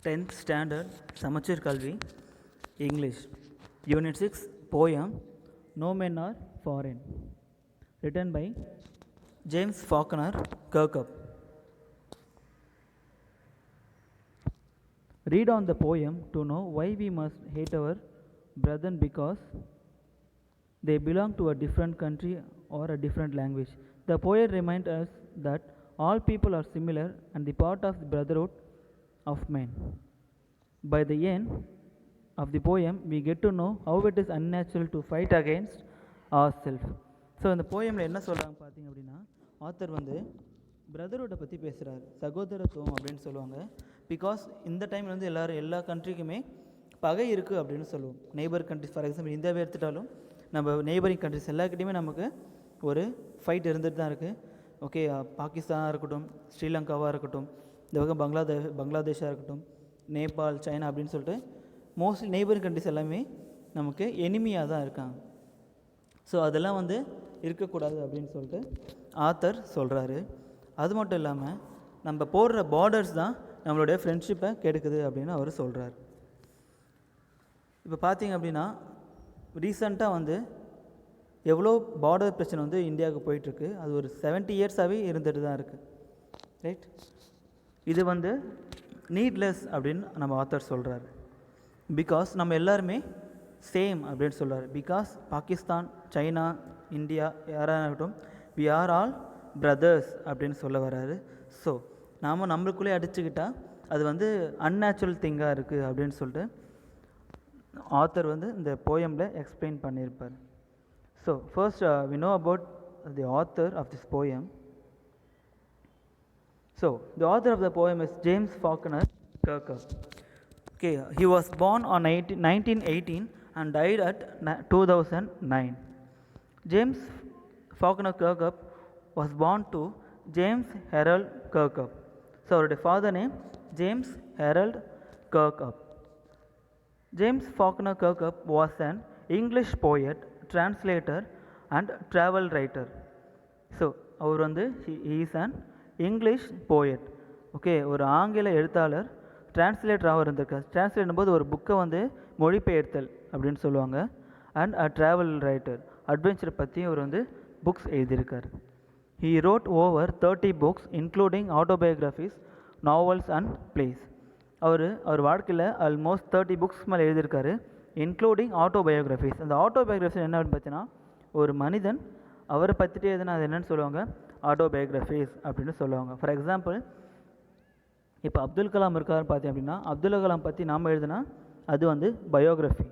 10th standard சமச்சீர் கல்வி English Unit 6 Poem No Men Are Foreign written by James Faulkner Kirkup. Read on the poem to know why we must hate our brethren because they belong to a different country or a different language. The poet reminds us that all people are similar and the part of the brotherhood of men. By the end of the poem, we get to know how it is unnatural to fight against ourselves. So இந்த போயமில் என்ன சொல்கிறாங்க பார்த்தீங்க அப்படின்னா, author பிரதர்ஹுட்டை பற்றி பேசுகிறார், சகோதரத்துவம் அப்படின்னு சொல்லுவாங்க. பிகாஸ் இந்த டைமில் எல்லா கண்ட்ரிக்குமே பகை இருக்குது அப்படின்னு சொல்லுவோம். நெய்பர் கண்ட்ரிஸ், ஃபார் எக்ஸாம்பிள் இந்தியாவை எடுத்துட்டாலும் நம்ம நெய்பரிங் கண்ட்ரிஸ் எல்லாக்கிட்டையுமே நமக்கு ஒரு ஃபைட் இருந்துகிட்டு தான் இருக்குது. ஓகே, பாகிஸ்தானாக இருக்கட்டும், ஸ்ரீலங்காவாக இருக்கட்டும், இந்த பக்கம் பங்களாதேஷாக இருக்கட்டும், நேபாள், சைனா அப்படின்னு சொல்லிட்டு மோஸ்ட்லி நெய்பரிங் கண்ட்ரிஸ் எல்லாமே நமக்கு எனிமியாக தான் இருக்காங்க. ஸோ அதெல்லாம் இருக்கக்கூடாது அப்படின்னு சொல்லிட்டு ஆத்தர் சொல்கிறாரு. அது மட்டும் இல்லாமல் நம்ம போடுற பார்டர்ஸ் தான் நம்மளுடைய ஃப்ரெண்ட்ஷிப்பை கெடுக்குது அப்படின்னு அவர் சொல்கிறார். இப்போ பார்த்தீங்க அப்படின்னா ரீசண்டாக எவ்வளோ பார்டர் பிரச்சனை இந்தியாவுக்கு போயிட்டுருக்கு. அது ஒரு 70 இயர்ஸாகவே இருந்துட்டு தான் இருக்குது. ரைட், இது நீட்லெஸ் அப்படின்னு நம்ம ஆத்தர் சொல்கிறார். பிகாஸ் நம்ம எல்லாருமே சேம் அப்படின்னு சொல்கிறார். பிகாஸ் பாகிஸ்தான், சைனா, இந்தியா யாராகட்டும், வி ஆர் ஆல் பிரதர்ஸ் அப்படின்னு சொல்ல வர்றாரு. ஸோ நாம் நம்மளுக்குள்ளே அடிச்சுக்கிட்டால் அது அன்நேச்சுரல் திங்காக இருக்குது அப்படின்னு சொல்லிட்டு ஆத்தர் இந்த போயமில் எக்ஸ்பிளைன் பண்ணியிருப்பார். So first we know about the author of this poem. So, the author of the poem is James Faulkner Kirkup. Okay, he was born on 1918 and died at 2009. James Faulkner Kirkup was born to James Harold Kirkup. So, our father name James Harold Kirkup. James Faulkner Kirkup was an English poet, translator and travel writer. So, he is an English poet. Okay, ஒரு ஆங்கில எழுத்தாளர், டிரான்ஸ்லேட்டராகவும் இருந்திருக்கார். Translate போது ஒரு புக்கை மொழிபெயர்த்தல் அப்படின்னு சொல்லுவாங்க. அண்ட் அ ட்ராவல் ரைட்டர், அட்வென்ச்சரை பற்றி அவர் புக்ஸ் எழுதியிருக்கார். He wrote over 30 books including autobiographies, novels and plays. அவர் வாழ்க்கையில் ஆல்மோஸ்ட் 30 புக்ஸ் மேலே எழுதியிருக்காரு, இன்க்ளூடிங் ஆட்டோபயோகிராஃபிஸ். அந்த ஆட்டோபயோகிராஃபிஸ் என்ன அப்படின்னு பார்த்தீங்கன்னா, ஒரு மனிதன் அவரை பற்றிட்டே எதுனா அது என்னென்னு சொல்லுவாங்க, ஆட்டோபயோகிராஃபிஸ் அப்படின்னு சொல்லுவாங்க. ஃபார் எக்ஸாம்பிள், இப்போ அப்துல் கலாம் இருக்காருன்னு பார்த்தீங்க அப்படின்னா, அப்துல் கலாம் பற்றி நாம் எழுதுனா அது பயோகிராஃபி.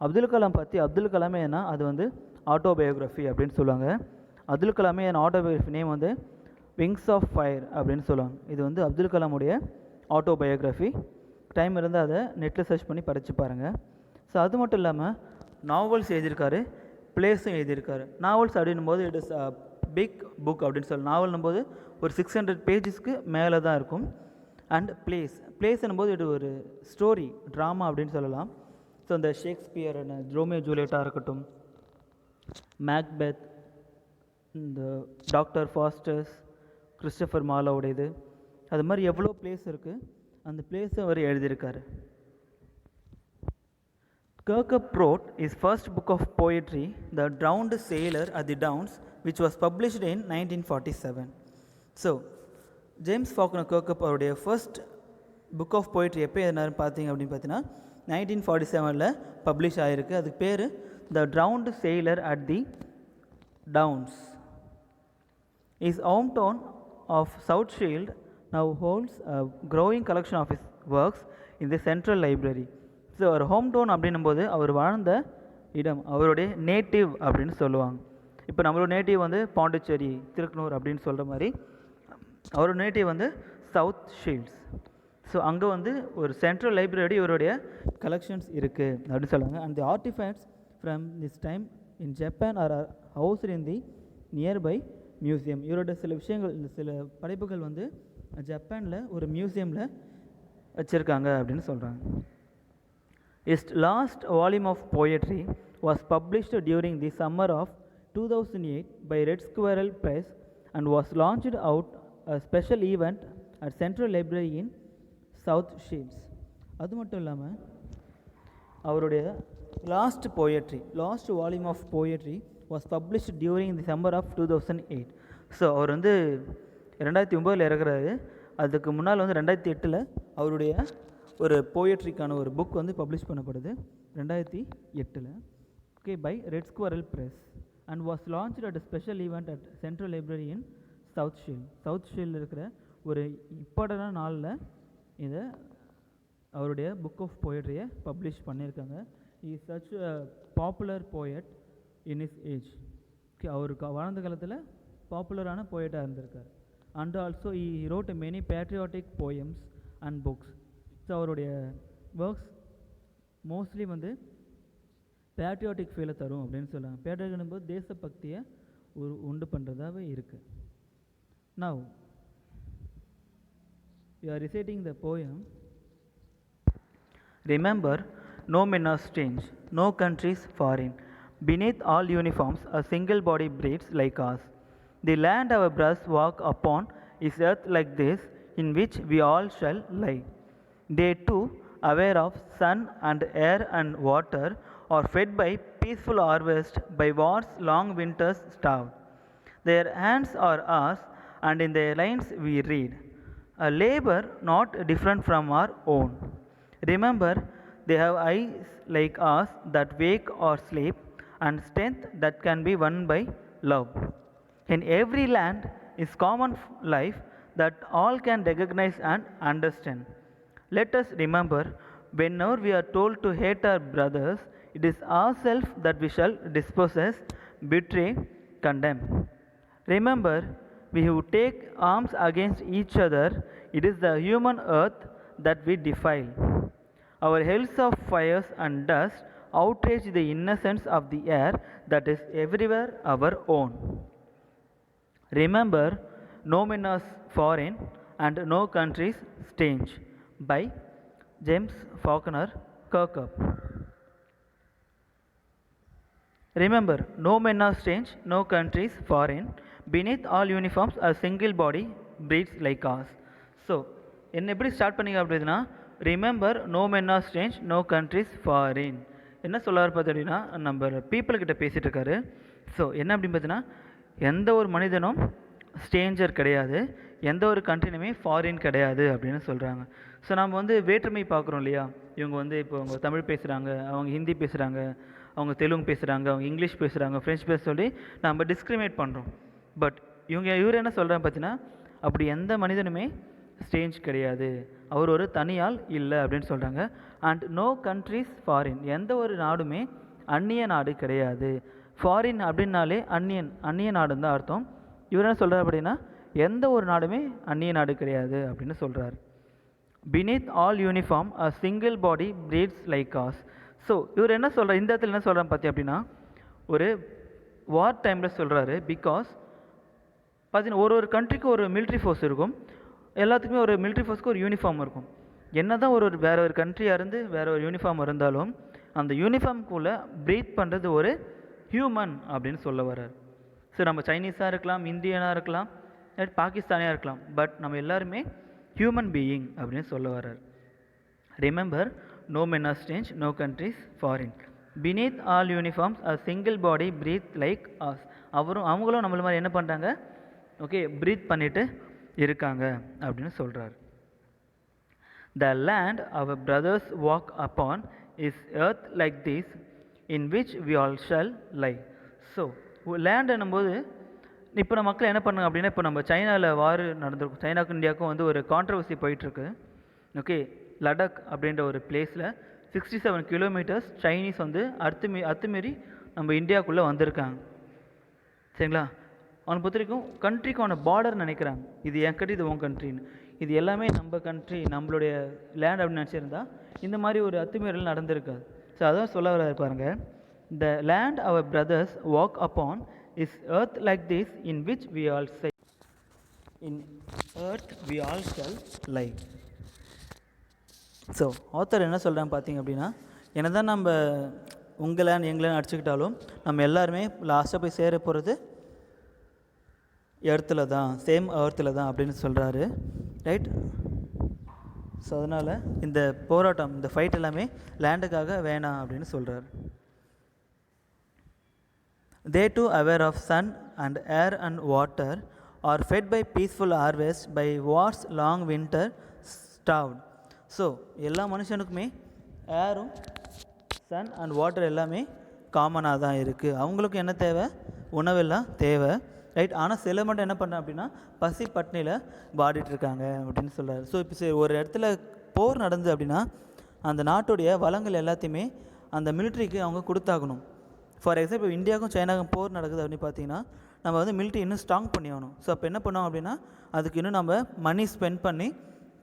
அப்துல் கலாம் பற்றி அப்துல் கலாமே ஏன்னா அது ஆட்டோபயோகிராஃபி அப்படின்னு சொல்லுவாங்க. அப்துல் கலாமே என் autobiography name wings of fire அப்படின்னு சொல்லுவாங்க. இது அப்துல் கலாமுடைய ஆட்டோபயோகிராஃபி. டைம் இருந்தால் அதை நெட்டில் சர்ச் பண்ணி படித்து பாருங்கள். ஸோ அது மட்டும் இல்லாமல் நாவல்ஸ் எழுதியிருக்காரு, பிளேஸும் எழுதியிருக்காரு. நாவல்ஸ் அப்படின்னும் போது இட் இஸ் பிக் புக் அப்படின்னு சொல்லலாம். நாவல்னும் போது ஒரு 600 பேஜஸ்க்கு மேலே தான் இருக்கும். அண்ட் பிளேஸ்னும் போது இது ஒரு ஸ்டோரி, ட்ராமா அப்படின்னு சொல்லலாம். ஸோ இந்த ஷேக்ஸ்பியர், ரோமியோ ஜூலியட்டாக இருக்கட்டும், மேக்பெத், இந்த டாக்டர் ஃபாஸ்டர்ஸ், கிறிஸ்டோஃபர் மார்லோவுடையது, அது மாதிரி எவ்வளோ பிளேஸ் இருக்குது. அந்த பிளேஸை அவர் எழுதியிருக்காரு. Kirkup wrote his first book of poetry, The Drowned Sailor at the Downs, which was published in 1947. So, James Faulkner Kirkup அவருடைய ஃபர்ஸ்ட் புக் ஆஃப் போய்ட்ரி எப்போ எதுனாரு அப்படின்னு பார்த்தீங்கன்னா 1947 பப்ளிஷ் ஆகிருக்கு. அதுக்கு பேர் the drowned sailor at the downs. His hometown of South Shield now holds a growing collection of his works in the Central Library. So அவர் home town அப்படின்னும் போது அவர் வாழ்ந்த இடம், அவருடைய நேட்டிவ் அப்படின்னு சொல்லுவாங்க. இப்போ நம்மளோட நேட்டிவ் பாண்டிச்சேரி, திருக்கனூர் அப்படின்னு சொல்கிற மாதிரி அவரோட நேட்டிவ் சவுத் ஷீல்ட்ஸ். ஸோ அங்கே ஒரு சென்ட்ரல் லைப்ரரி இவருடைய கலெக்ஷன்ஸ் இருக்குது அப்படின்னு சொல்லுவாங்க. And the artefacts from this time in Japan are housed in the nearby museum. இவரோட சில விஷயங்கள், சில படைப்புகள் ஜப்பானில் ஒரு மியூசியமில் வச்சுருக்காங்க அப்படின்னு சொல்கிறாங்க. His last volume of poetry was published during the summer of 2008 by Red Squirrel Press and was launched out a special event at Central Library in South Shields. அது மட்டும் இல்லாமல் அவருடைய last volume of poetry was published during December of 2008. So அவர் வந்து 2009 இறக்குறாரு. அதுக்கு முன்னால் வந்து 2008 அவருடைய ஒரு போயட்ரிக்கான ஒரு புக் வந்து பப்ளிஷ் பண்ணப்படுது 2008. Okay, by Red Squirrel Press and was launched at special event at Central Library in South ஷீல்டில் இருக்கிற ஒரு இம்பார்ட்டண்டான நாளில் இதை அவருடைய புக் ஆஃப் போயட்ரியை பப்ளிஷ் பண்ணியிருக்காங்க. His such a popular poet in his age. Okay, அவருக்கு வாழ்ந்த காலத்தில் பாப்புலரான போயட்டாக இருந்திருக்கார். And also he wrote many patriotic poems and books. So அவருடைய ஒர்க்ஸ் மோஸ்ட்லி வந்து பேட்ரியாட்டிக் ஃபீலை தரும் அப்படின்னு சொல்லுவாங்க. பேட்ரியாட்டிக் போது தேசபக்தியை உண்டு பண்ணுறதாகவே இருக்குது. Now you are reciting the poem. Remember, no men are strange, no countries foreign. Beneath all uniforms, a single body breathes like us. The land our brothers walk upon is earth like this, in which we all shall lie. They too, aware of sun and air and water, are fed by peaceful harvest, by war's long winters starved. Their hands are ours, and in their lines we read, a labor not different from our own. Remember, they have eyes like us that wake or sleep, and strength that can be won by love. In every land is common life that all can recognize and understand. Let us remember, whenever we are told to hate our brothers, it is ourselves that we shall dispossess, betray, condemn. Remember, we who take arms against each other, it is the human earth that we defile. Our hells of fires and dust outrage the innocence of the air that is everywhere our own. Remember, no men are foreign and no countries strange. By James Faulkner Kirkup. Remember, no men are strange, no countries foreign. Beneath all uniforms, a single body breathes like us. So, என்ன எப்படி start பண்ணிங்க அப்படின்னா, remember no men are strange, no countries foreign. என்ன சொல்லுவார் பார்த்தீங்கன்னா, நம்ம பீப்புள்கிட்ட பேசிகிட்டு இருக்காரு. ஸோ என்ன அப்படின்னு பார்த்தீங்கன்னா, எந்த ஒரு மனிதனும் ஸ்ட்ரேஞ்சர் கிடையாது, எந்த ஒரு கண்ட்ரினுமே ஃபாரின் கிடையாது அப்படின்னு சொல்கிறாங்க. ஸோ நம்ம வந்து வேற்றுமை பார்க்குறோம் இல்லையா, இவங்க வந்து இப்போ அவங்க தமிழ் பேசுகிறாங்க, அவங்க ஹிந்தி பேசுகிறாங்க, அவங்க தெலுங்கு பேசுகிறாங்க, அவங்க இங்கிலீஷ் பேசுகிறாங்க, ஃப்ரெஞ்ச் பேச சொல்லி நம்ம டிஸ்கிரிமினேட் பண்ணுறோம். பட் இவர் என்ன சொல்கிறாங்க பார்த்தீங்கன்னா, அப்படி எந்த மனிதனுமே ஸ்ட்ரேஞ்ச் கிடையாது, அவர் ஒரு தனியால் இல்லை அப்படின்னு சொல்கிறாங்க. அண்ட் நோ கண்ட்ரிஸ் ஃபாரின், எந்த ஒரு நாடுமே அந்நிய நாடு கிடையாது. ஃபாரின் அப்படின்னாலே அந்நிய நாடுன்னு தான் அர்த்தம். இவர் என்ன சொல்கிறார் அப்படின்னா, எந்த ஒரு நாடுமே அந்நிய நாடு கிடையாது அப்படின்னு சொல்கிறார். beneath all uniform a single body breathes like us. So இவர் என்ன சொல்கிறார், இந்த இடத்துல என்ன சொல்கிறார் பார்த்தி அப்படின்னா, ஒரு வார் டைமில் சொல்கிறாரு. பிகாஸ் பார்த்தீங்கன்னா ஒரு கண்ட்ரிக்கு ஒரு மிலிட்ரி ஃபோர்ஸ் இருக்கும், எல்லாத்துக்குமே ஒரு மிலிட்ரி ஃபோர்ஸ்க்கு ஒரு யூனிஃபார்ம் இருக்கும். என்ன தான் வேறு ஒரு கண்ட்ரியாக இருந்து வேறு ஒரு யூனிஃபார்ம் இருந்தாலும் அந்த யூனிஃபார்முக்குள்ளே ப்ரீத் பண்ணுறது ஒரு ஹியூமன் அப்படின்னு சொல்ல வர்றார். ஸோ நம்ம சைனீஸாக இருக்கலாம், இந்தியனாக இருக்கலாம், பாகிஸ்தானியாக இருக்கலாம், பட் நம்ம எல்லாருமே ஹியூமன் பீயிங் அப்படின்னு சொல்ல வர்றார். Remember, no men are strange, no countries foreign. beneath all uniforms a single body breathe like us. அவங்களும் நம்மள மாதிரி என்ன பண்ணுறாங்க, ஓகே, ப்ரீத் பண்ணிட்டு இருக்காங்க அப்படின்னு சொல்கிறார். The land our brothers walk upon is earth like this, in which we all shall lie. So land என்னும்போது இப்போ நம்ம மக்கள் என்ன பண்ணாங்க அப்படின்னா, இப்போ நம்ம சைனாவில் வார் நடந்திருக்கும், சைனாவுக்கும் இந்தியாவுக்கும் வந்து ஒரு கான்ட்ரவர்சி போயிட்டுருக்கு. ஓகே, லடாக் அப்படின்ற ஒரு பிளேஸில் 67 கிலோமீட்டர்ஸ் சைனீஸ் வந்து அத்துமீறி நம்ம இந்தியாவுக்குள்ளே வந்திருக்காங்க. சரிங்களா, அவனை பொறுத்த வரைக்கும் கண்ட்ரிக்கான பார்டர் நினைக்கிறாங்க, இது என் கண்ட்ரி, இது உன் கண்ட்ரின்னு. இது எல்லாமே நம்ம கண்ட்ரி, நம்மளுடைய லேண்ட் அப்படின்னு நினச்சிருந்தா இந்த மாதிரி ஒரு அத்துமீறல் நடந்திருக்காது. ஸோ அதான் சொல்ல வர பாருங்க, the land our brothers walk upon is earth like this, in which we all sigh, in earth we all shall lie. So author என்ன சொல்கிறாங்க பார்த்தீங்க அப்படின்னா, என்ன தான் நம்ம உங்கள் லேண்ட் எங்கள் லேண்ட் அடிச்சுக்கிட்டாலும் நம்ம எல்லாருமே லாஸ்ட்டாக போய் சேர போகிறது எர்த்தில் தான், சேம் எர்த்தில் தான் அப்படின்னு சொல்கிறாரு. ரைட். ஸோ அதனால் இந்த போராட்டம், இந்த ஃபைட் எல்லாமே லேண்டுக்காக வேணாம் அப்படின்னு சொல்கிறார். They too aware of sun and air and water are fed by peaceful harvest by wars long winter starved. So எல்லா மனுஷனுக்குமே ஏரும் சன் அண்ட் வாட்டர் எல்லாமே காமனாக தான் இருக்குது. அவங்களுக்கு என்ன தேவை? உணவெல்லாம் தேவை, ரைட். ஆனால் சில மட்டும் என்ன பண்ண அப்படின்னா பசி பட்னியில் பாடிட்டுருக்காங்க அப்படின்னு சொல்கிறார். ஸோ இப்போ ஒரு இடத்துல போர் நடந்து அப்படின்னா அந்த நாட்டுடைய வளங்கள் எல்லாத்தையுமே அந்த மிலிட்ரிக்கு அவங்க கொடுத்தாகணும். ஃபார் எக்ஸாம்பிள் இந்தியாவுக்கும் சைனாவுக்கும் போர் நடக்குது அப்படின்னு பார்த்தீங்கன்னா நம்ம வந்து மிலிட்ரி இன்னும் ஸ்ட்ராங் பண்ணி ஆகணும். ஸோ அப்போ என்ன பண்ணோம் அப்படின்னா அதுக்கு இன்னும் நம்ம மணி ஸ்பெண்ட் பண்ணி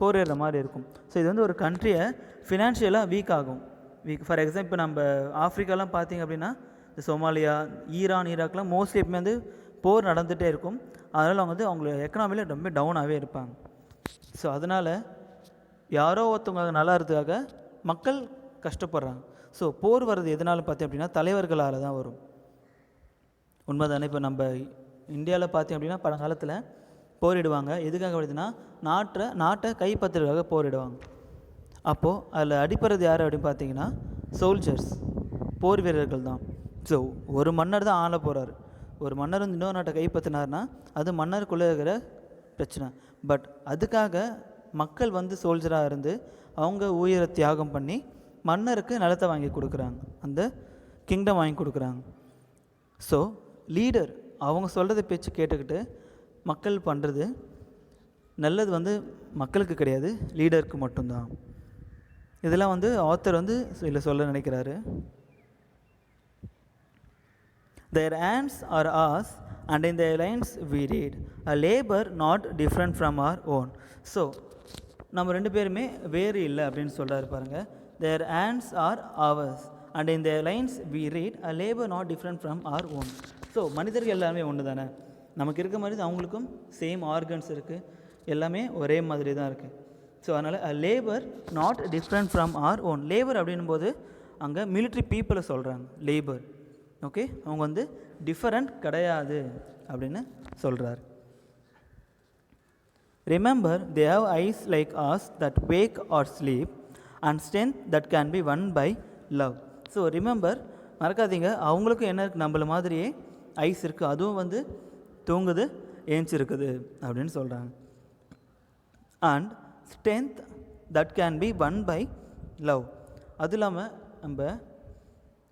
போரிடுற மாதிரி இருக்கும். ஸோ இது வந்து ஒரு கண்ட்ரியை ஃபினான்ஷியலாக வீக் ஆகும். ஃபார் எக்ஸாம்பிள் நம்ம ஆஃப்ரிக்காலாம் பார்த்திங்க அப்படின்னா இந்த சோமாலியா, ஈரான், ஈராக்லாம் மோஸ்ட்லி எப்பவுமே வந்து போர் நடந்துகிட்டே இருக்கும். அதனால் அவங்க வந்து அவங்களோட எக்கனாமியில் ரொம்ப டவுனாகவே இருப்பாங்க. ஸோ அதனால் யாரோ ஒருத்தவங்க நல்லா இருக்கிறதுக்காக மக்கள் கஷ்டப்படுறாங்க. ஸோ போர் வர்றது எதனால பார்த்தீங்க அப்படின்னா தலைவர்களால் தான் வரும். உண்மைதானே? இப்போ நம்ம இந்தியாவில் பார்த்தீங்க அப்படின்னா பழங்காலத்தில் போரிடுவாங்க. எதுக்காக வருதுன்னா நாட்டை கைப்பற்றுறதுக்காக போரிடுவாங்க. அப்போது அதில் அடிப்படுறது யார் அப்படின்னு பார்த்தீங்கன்னா சோல்ஜர்ஸ், போர் வீரர்கள் தான். ஸோ ஒரு மன்னர் தான் ஆள போகிறாரு. ஒரு மன்னர் வந்து இன்னொரு நாட்டை கைப்பற்றினார்னா அது மன்னருக்குள்ளே இருக்கிற பிரச்சனை. பட் அதுக்காக மக்கள் வந்து சோல்ஜராக இருந்து அவங்க உயிரை தியாகம் பண்ணி மன்னருக்கு நிலத்தை வாங்கி கொடுக்குறாங்க, அந்த கிங்டம் வாங்கி கொடுக்குறாங்க. ஸோ லீடர் அவங்க சொல்கிறத பேச்சு கேட்டுக்கிட்டு மக்கள் பண்ணுறது நல்லது வந்து மக்களுக்கு கிடையாது, லீடருக்கு மட்டும்தான். இதெல்லாம் வந்து ஆத்தர் வந்து இதில் சொல்ல நினைக்கிறாரு. Their hands are ours and in their lines we read a labor not different from our own. So நம்ம ரெண்டு பேருமே வேறு இல்லை அப்படின்னு சொல்கிறாரு பாருங்கள். Their hands are ours and in their lines we read a labor not different from our own. So மனிதர்கள் எல்லாமே ஒன்று தானே, நமக்கு இருக்க மாதிரி அவங்களுக்கும் சேம் ஆர்கன்ஸ் இருக்குது, எல்லாமே ஒரே மாதிரி தான் இருக்குது. ஸோ அதனால் a labor not different from our own. Labour அப்படின்னும் போது அங்கே மிலிட்ரி பீப்புளை சொல்கிறாங்க லேபர். ஓகே, அவங்க வந்து டிஃபரெண்ட் கிடையாது அப்படின்னு சொல்கிறார். Remember they have eyes like us that wake or sleep and strength that can be won by love. So remember, மறக்காதீங்க, அவங்களுக்கும் என்ன இருக்குது, நம்மள மாதிரியே ஐஸ் இருக்குது, அதுவும் வந்து தூங்குது ஏஞ்சிருக்குது அப்படின்னு சொல்கிறாங்க. And strength that can be won by love. அது இல்லாமல் நம்ம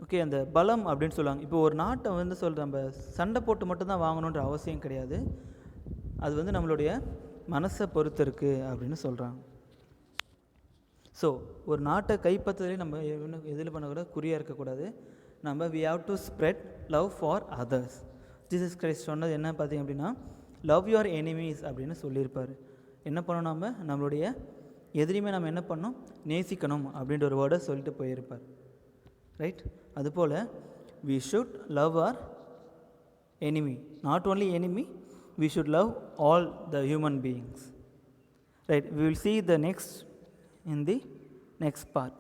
ஓகே அந்த பலம் அப்படின்னு சொல்லுவாங்க. இப்போ ஒரு நாட்டை வந்து சொல்கிற நம்ம சண்டை போட்டு மட்டும்தான் வாங்கணுன்ற அவசியம் கிடையாது, அது வந்து நம்மளுடைய மனசை பொறுத்து இருக்குது அப்படின்னு சொல்கிறாங்க. ஸோ ஒரு நாட்டை கைப்பற்றதே நம்ம எதில் பண்ணக்கூட குறியாக இருக்கக்கூடாது. நம்ம we have to spread love for others. Jesus Christ சொன்னது என்ன பார்த்தீங்க அப்படின்னா லவ் யுவர் எனிமீஸ் அப்படின்னு சொல்லியிருப்பார். என்ன பண்ணணும், நம்மளுடைய எதிரிமே நம்ம என்ன பண்ணணும், நேசிக்கணும் அப்படின்ற ஒரு வேர்டை சொல்லிட்டு போயிருப்பார், ரைட். அதுபோல் we should love our enemy, not only enemy, we should love all the human beings, right. We will see the next in the next part.